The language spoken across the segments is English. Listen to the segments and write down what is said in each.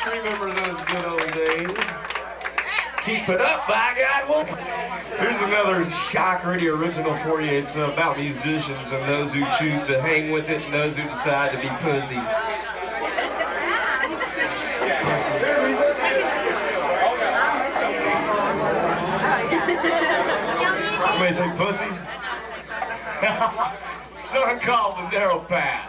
Remember those good old days. Keep it up, by God. What? Here's another shock radio original for you. It's about musicians and those who choose to hang with it and those who decide to be pussies. Somebody say pussy? Song called The Narrow Path.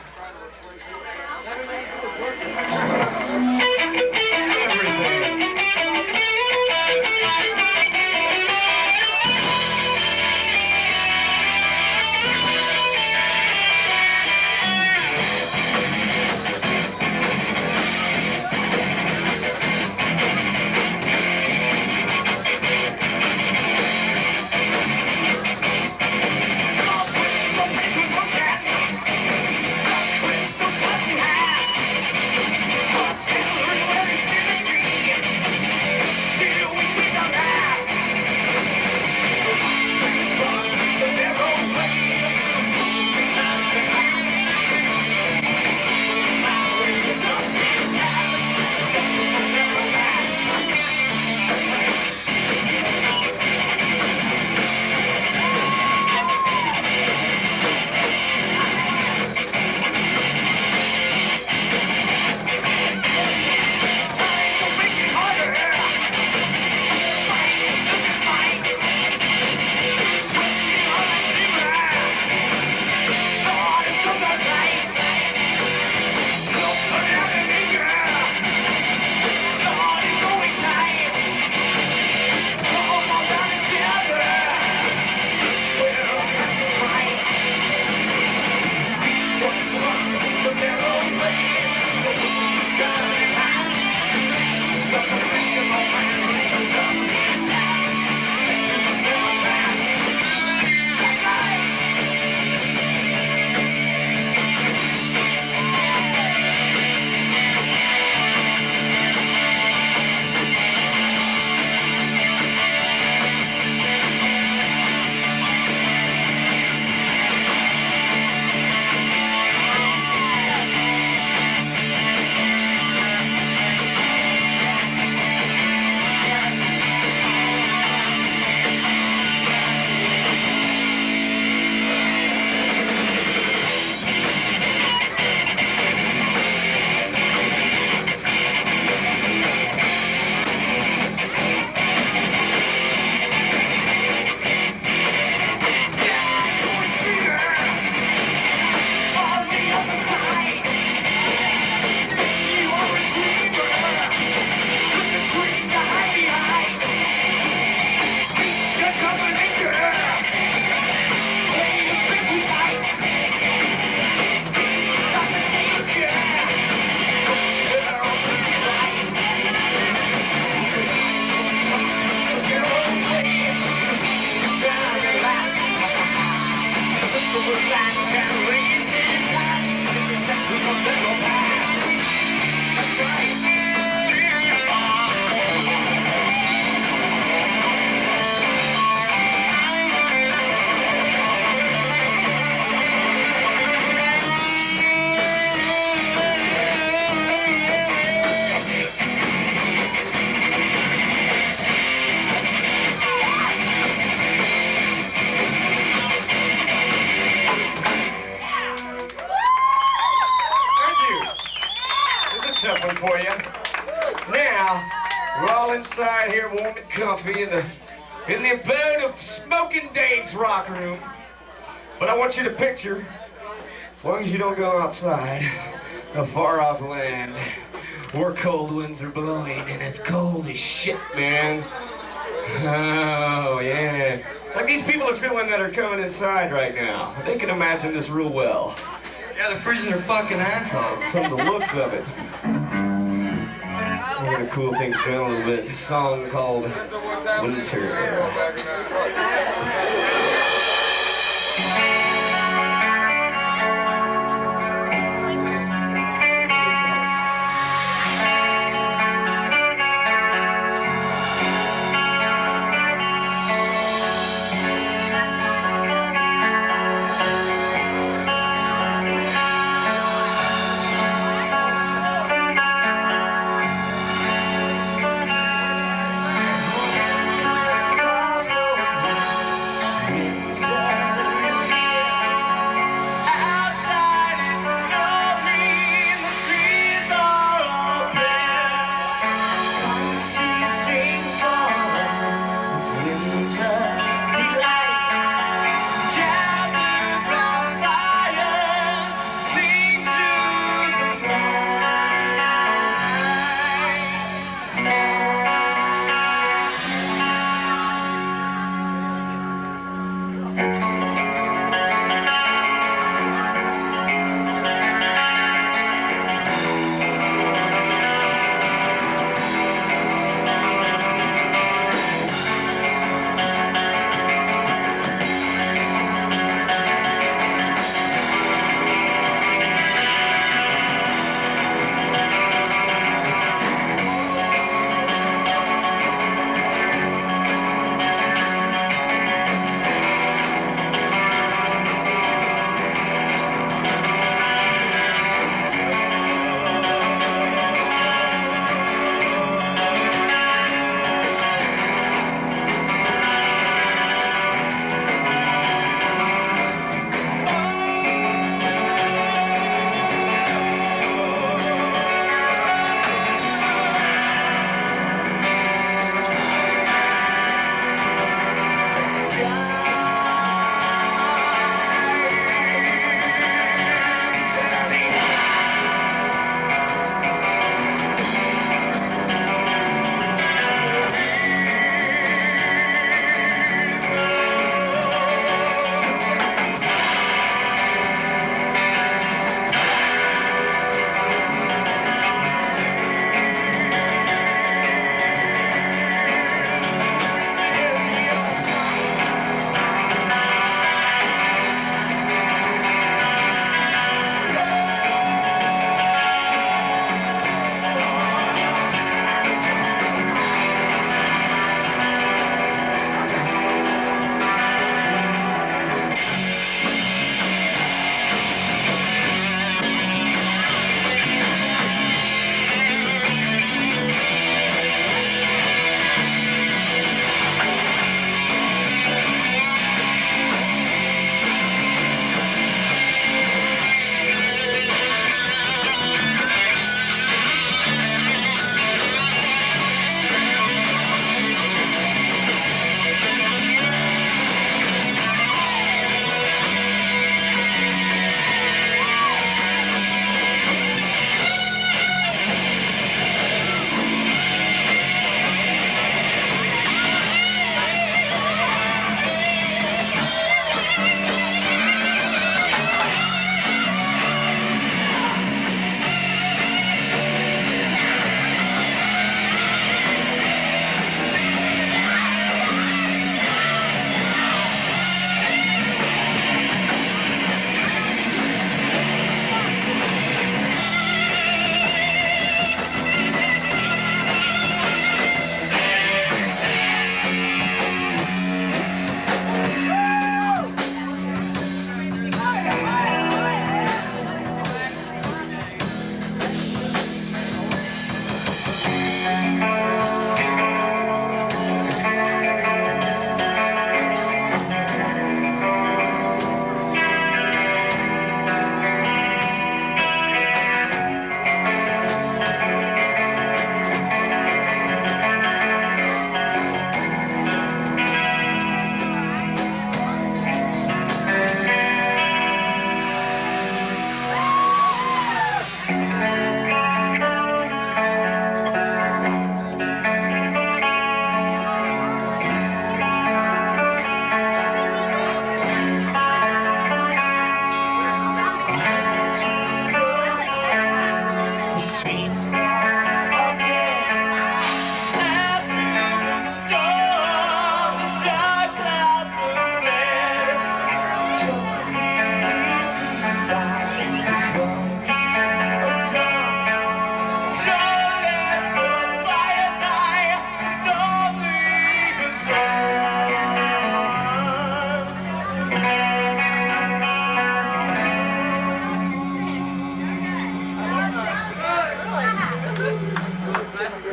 For you. Now, we're all inside here warm and comfy in the abode of Smokin Dave's rock room. But I want you to picture, as long as you don't go outside, a far-off land where cold winds are blowing and it's cold as shit, man. Oh, yeah. Like these people are feeling that are coming inside right now. They can imagine this real well. Yeah, they're freezing their fucking ass off. From the looks of it. We're gonna cool things down a little bit. A song called Winter.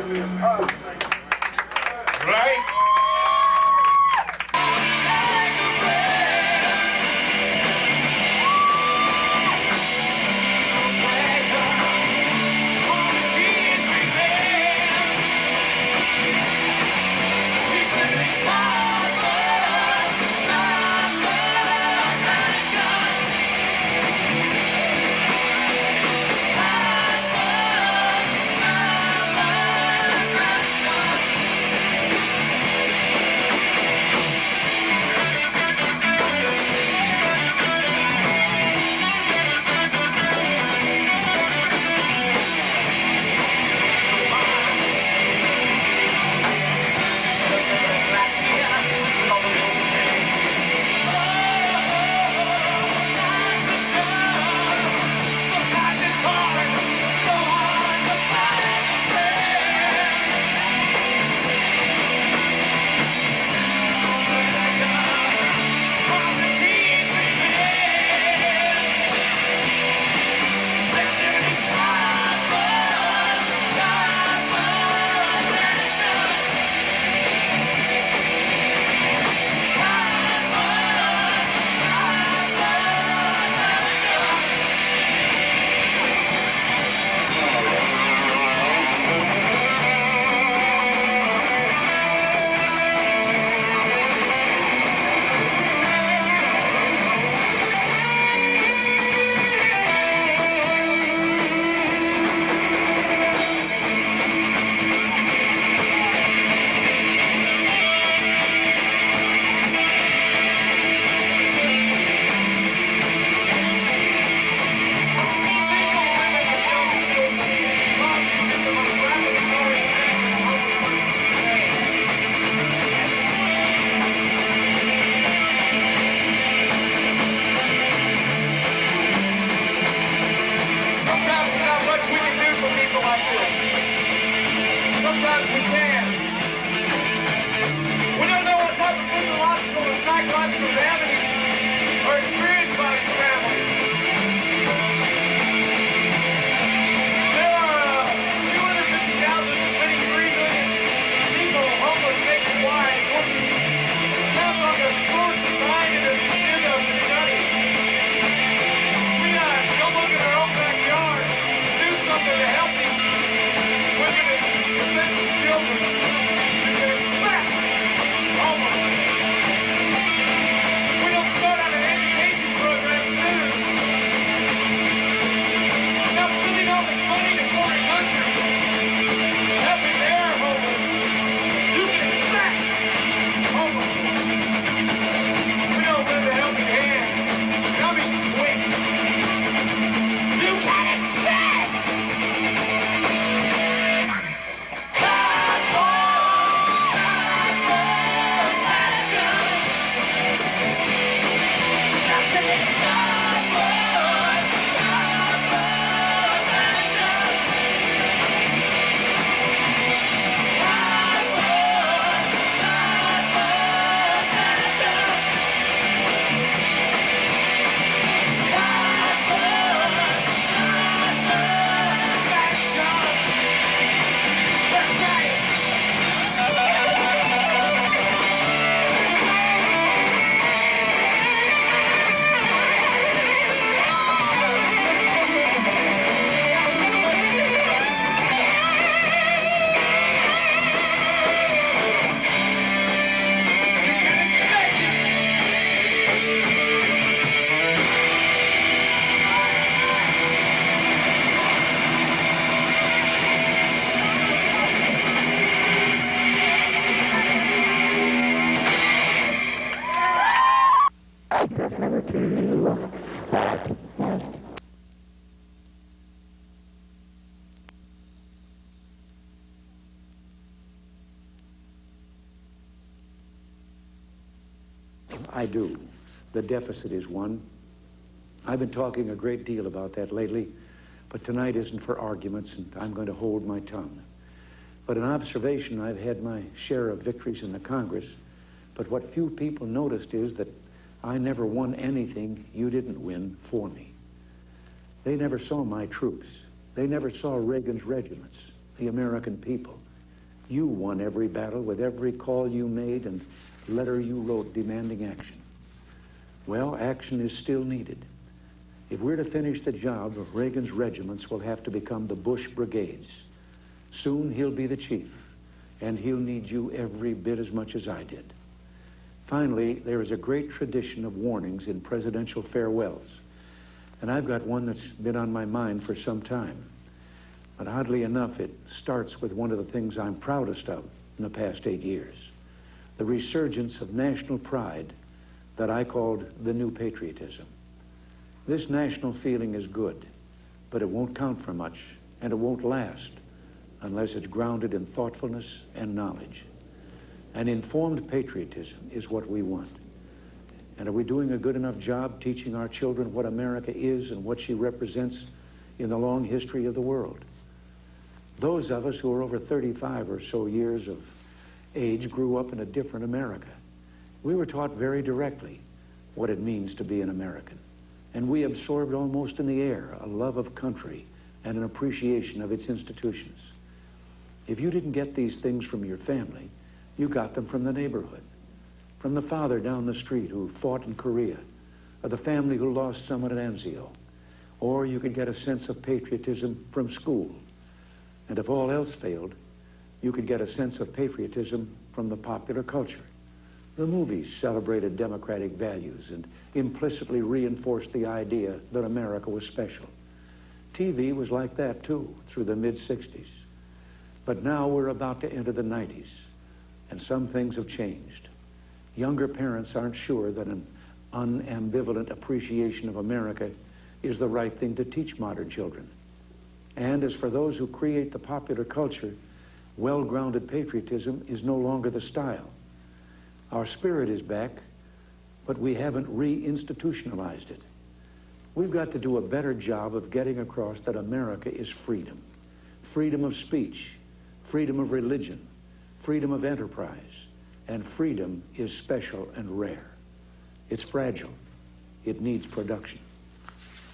Right? I do. The deficit is one. I've been talking a great deal about that lately, but tonight isn't for arguments, and I'm going to hold my tongue. But in observation, I've had my share of victories in the Congress, but what few people noticed is that I never won anything you didn't win for me. They never saw my troops. They never saw Reagan's regiments, the American people, You won every battle with every call you made and letter you wrote demanding action. Well, action is still needed. If we're to finish the job, Reagan's regiments will have to become the Bush brigades. Soon he'll be the chief, and he'll need you every bit as much as I did. Finally, there is a great tradition of warnings in presidential farewells, and I've got one that's been on my mind for some time. But oddly enough, it starts with one of the things I'm proudest of in the past 8 years, the resurgence of national pride that I called the new patriotism. This national feeling is good, but it won't count for much, and it won't last unless it's grounded in thoughtfulness and knowledge. An informed patriotism is what we want. And are we doing a good enough job teaching our children what America is and what she represents in the long history of the world? Those of us who are over 35 or so years of age grew up in a different America. We were taught very directly what it means to be an American. And we absorbed almost in the air a love of country and an appreciation of its institutions. If you didn't get these things from your family, you got them from the neighborhood, from the father down the street who fought in Korea, or the family who lost someone at Anzio. Or you could get a sense of patriotism from school. And if all else failed, you could get a sense of patriotism from the popular culture. The movies celebrated democratic values and implicitly reinforced the idea that America was special. TV was like that too, through the mid-60s. But now we're about to enter the 90s, and some things have changed. Younger parents aren't sure that an unambivalent appreciation of America is the right thing to teach modern children. And as for those who create the popular culture, well-grounded patriotism is no longer the style. Our spirit is back, but we haven't re-institutionalized it. We've got to do a better job of getting across that America is freedom. Freedom of speech, freedom of religion, freedom of enterprise, and freedom is special and rare. It's fragile. It needs production.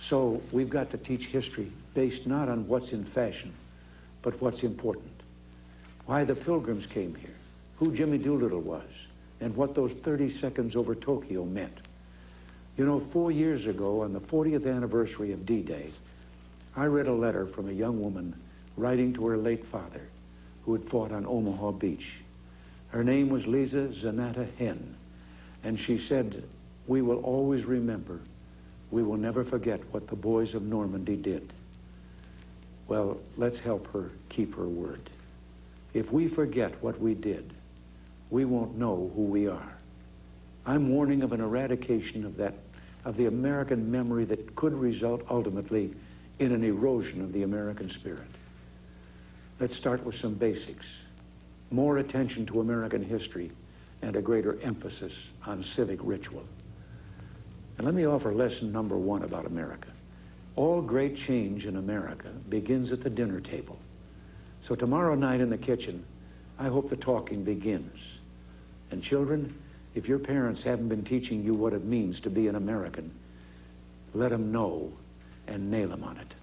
So we've got to teach history based not on what's in fashion, but what's important. Why the Pilgrims came here, who Jimmy Doolittle was, and what those 30 seconds over Tokyo meant. You know, 4 years ago, on the 40th anniversary of D-Day, I read a letter from a young woman writing to her late father, who had fought on Omaha Beach. Her name was Lisa Zanata Hen, and she said, "We will always remember. We will never forget what the boys of Normandy did." Well, let's help her keep her word. If we forget what we did, we won't know who we are. I'm warning of an eradication of the American memory that could result ultimately in an erosion of the American spirit. Let's start with some basics. More attention to American history and a greater emphasis on civic ritual. And let me offer lesson number 1 about America. All great change in America begins at the dinner table. So tomorrow night in the kitchen, I hope the talking begins. And children, if your parents haven't been teaching you what it means to be an American, let them know and nail them on it.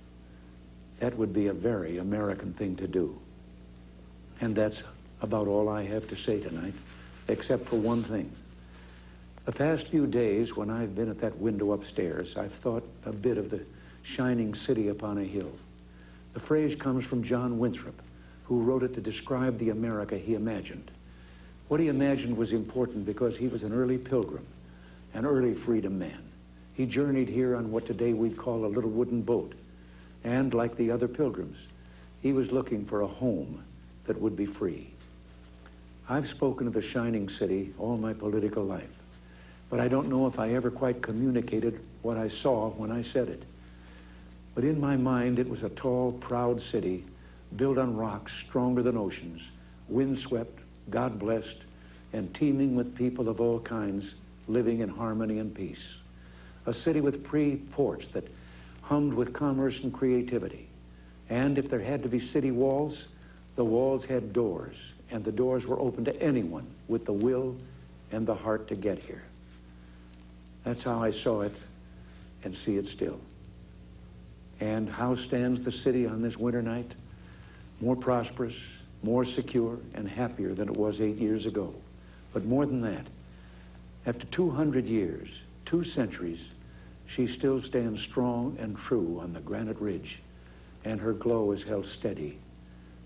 That would be a very American thing to do. And that's about all I have to say tonight, except for one thing. The past few days, when I've been at that window upstairs, I've thought a bit of the shining city upon a hill. The phrase comes from John Winthrop, who wrote it to describe the America he imagined. What he imagined was important because he was an early pilgrim, an early freedom man. He journeyed here on what today we'd call a little wooden boat. And like the other pilgrims, he was looking for a home that would be free. I've spoken of the shining city all my political life, but I don't know if I ever quite communicated what I saw when I said it. But in my mind, it was a tall, proud city built on rocks stronger than oceans, windswept, God-blessed, and teeming with people of all kinds living in harmony and peace. A city with ports that hummed with commerce and creativity. And if there had to be city walls, the walls had doors, and the doors were open to anyone with the will and the heart to get here. That's how I saw it and see it still. And how stands the city on this winter night? More prosperous, more secure and happier than it was 8 years ago. But more than that, after 200 years, 2 centuries, she still stands strong and true on the granite ridge, and her glow is held steady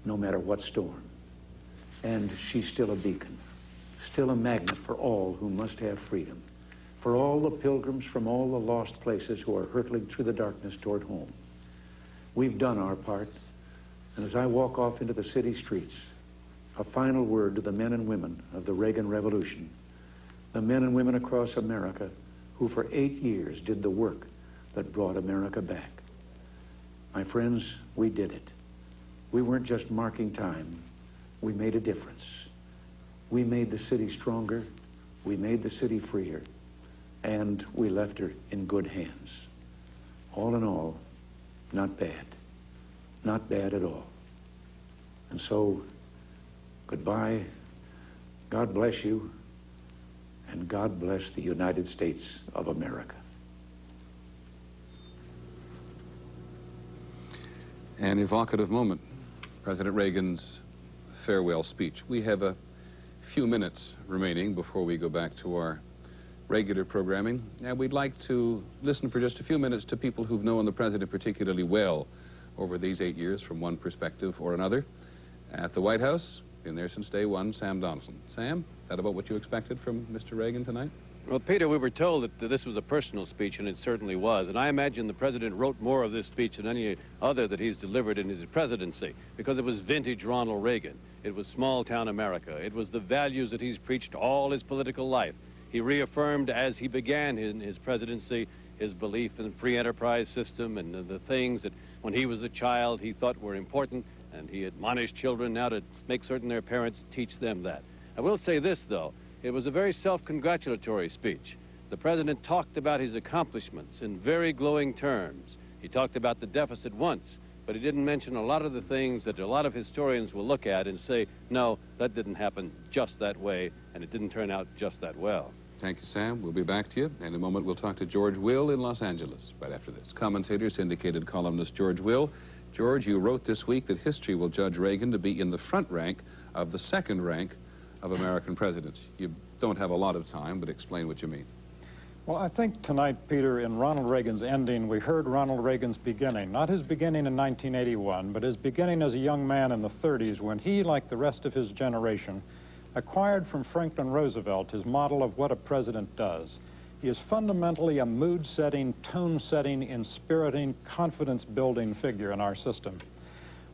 no matter what storm. And she's still a beacon, still a magnet for all who must have freedom, for all the pilgrims from all the lost places who are hurtling through the darkness toward home. We've done our part, and as I walk off into the city streets, a final word to the men and women of the Reagan Revolution, the men and women across America who for 8 years did the work that brought America back. My friends, we did it. We weren't just marking time. We made a difference. We made the city stronger. We made the city freer. And we left her in good hands. All in all, not bad. Not bad at all. And so, goodbye. God bless you. And God bless the United States of America. An evocative moment, President Reagan's farewell speech. We have a few minutes remaining before we go back to our regular programming, and we'd like to listen for just a few minutes to people who've known the President particularly well over these 8 years from one perspective or another. At the White House, been there since day one, Sam Donaldson. Sam, is that about what you expected from Mr. Reagan tonight? Well, Peter, we were told that this was a personal speech, and it certainly was. And I imagine the president wrote more of this speech than any other that he's delivered in his presidency, because it was vintage Ronald Reagan. It was small-town America. It was the values that he's preached all his political life. He reaffirmed, as he began in his presidency, his belief in the free enterprise system and the things that when he was a child he thought were important, and he admonished children now to make certain their parents teach them that. I will say this, though. It was a very self-congratulatory speech. The president talked about his accomplishments in very glowing terms. He talked about the deficit once, but he didn't mention a lot of the things that a lot of historians will look at and say, no, that didn't happen just that way, and it didn't turn out just that well. Thank you, Sam. We'll be back to you. In a moment, we'll talk to George Will in Los Angeles right after this. Commentator, syndicated columnist George Will. George, you wrote this week that history will judge Reagan to be in the front rank of the second rank of American presidents. You don't have a lot of time, but explain what you mean. Well, I think tonight, Peter, in Ronald Reagan's ending, we heard Ronald Reagan's beginning. Not his beginning in 1981, but his beginning as a young man in the 30s when he, like the rest of his generation, acquired from Franklin Roosevelt his model of what a president does. He is fundamentally a mood-setting, tone-setting, inspiriting, confidence-building figure in our system.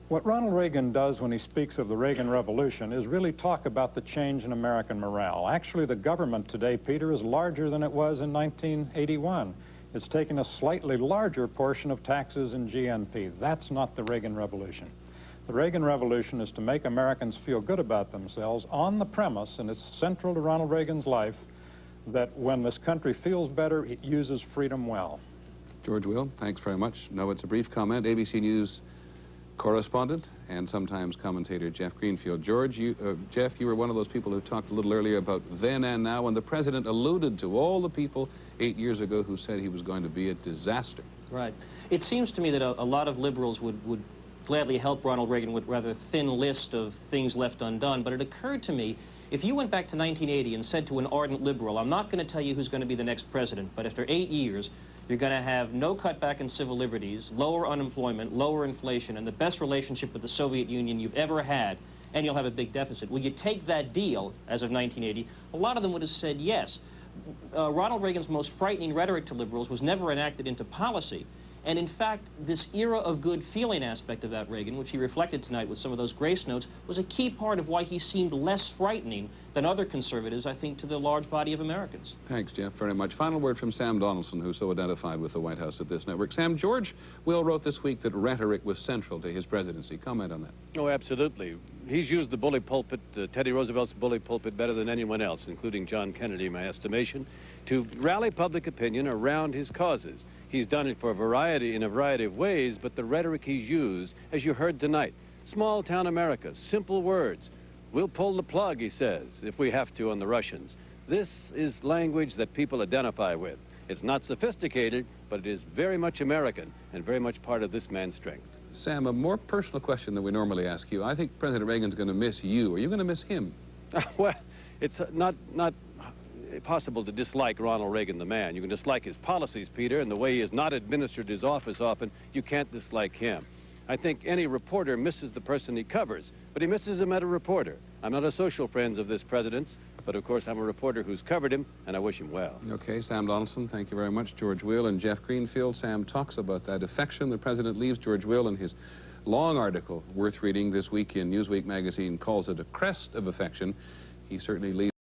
What Ronald Reagan does when he speaks of the Reagan Revolution is really talk about the change in American morale. Actually, the government today, Peter, is larger than it was in 1981. It's taken a slightly larger portion of taxes and GNP. That's not the Reagan Revolution. The Reagan Revolution is to make Americans feel good about themselves on the premise, and it's central to Ronald Reagan's life, that when this country feels better, it uses freedom well. George Will, thanks very much. No, it's a brief comment. ABC News correspondent and sometimes commentator Jeff Greenfield. George, Jeff, you were one of those people who talked a little earlier about then and now, and the president alluded to all the people 8 years ago who said he was going to be a disaster. Right. It seems to me that a lot of liberals would gladly help Ronald Reagan with a rather thin list of things left undone, but it occurred to me, if you went back to 1980 and said to an ardent liberal, I'm not going to tell you who's going to be the next president, but after 8 years, you're going to have no cutback in civil liberties, lower unemployment, lower inflation, and the best relationship with the Soviet Union you've ever had, and you'll have a big deficit. Will you take that deal as of 1980? A lot of them would have said yes. Ronald Reagan's most frightening rhetoric to liberals was never enacted into policy. And in fact, this era of good feeling aspect of that Reagan, which he reflected tonight with some of those grace notes, was a key part of why he seemed less frightening than other conservatives, I think, to the large body of Americans. Thanks, Jeff, very much. Final word from Sam Donaldson, who's so identified with the White House at this network. Sam, George Will wrote this week that rhetoric was central to his presidency. Comment on that. Oh, absolutely. He's used the bully pulpit, Teddy Roosevelt's bully pulpit, better than anyone else, including John Kennedy, in my estimation, to rally public opinion around his causes. He's done it in a variety of ways, but the rhetoric he's used, as you heard tonight, small-town America, simple words. We'll pull the plug, he says, if we have to on the Russians. This is language that people identify with. It's not sophisticated, but it is very much American and very much part of this man's strength. Sam, a more personal question than we normally ask you. I think President Reagan's going to miss you. Are you going to miss him? Well, it's not possible to dislike Ronald Reagan, the man. You can dislike his policies, Peter, and the way he has not administered his office often. You can't dislike him. I think any reporter misses the person he covers, but he misses him as a reporter. I'm not a social friend of this president's, but of course I'm a reporter who's covered him, and I wish him well. Okay, Sam Donaldson, thank you very much. George Will and Jeff Greenfield. Sam talks about that affection the president leaves. George Will, in his long article worth reading this week in Newsweek magazine, calls it a crest of affection. He certainly leaves